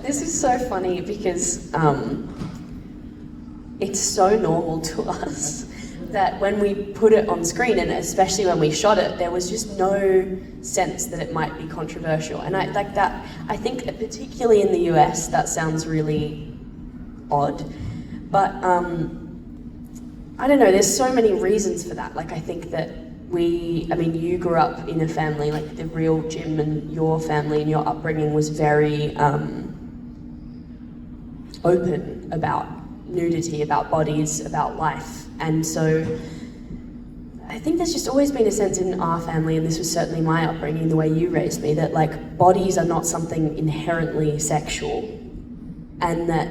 This is so funny because it's so normal to us that when we put it on screen, and especially when we shot it, there was just no sense that it might be controversial. And I like that. I think that particularly in the US, that sounds really odd. But I don't know, there's so many reasons for that. Like, I think that you grew up in a family, like the real Jim and your family and your upbringing was very open about nudity, about bodies, about life. And so I think there's just always been a sense in our family, and this was certainly my upbringing, the way you raised me, that like bodies are not something inherently sexual, and that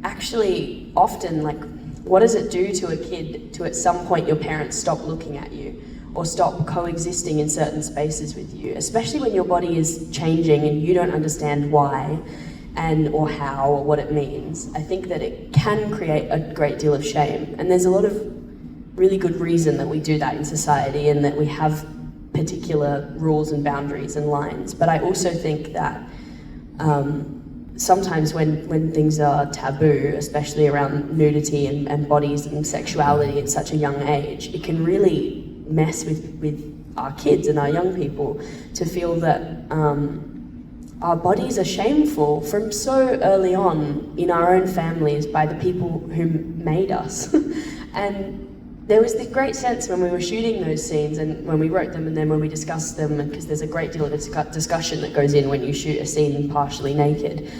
actually often, like, what does it do to a kid to at some point your parents stop looking at you or stop coexisting in certain spaces with you, especially when your body is changing and you don't understand why and or how or what it means. I think that it can create a great deal of shame, and there's a lot of really good reason that we do that in society and that we have particular rules and boundaries and lines. But I also think that sometimes when things are taboo, especially around nudity and bodies and sexuality at such a young age, it can really mess with our kids and our young people to feel that our bodies are shameful from so early on in our own families by the people who made us. And there was this great sense when we were shooting those scenes and when we wrote them and then when we discussed them, because there's a great deal of discussion that goes in when you shoot a scene partially naked.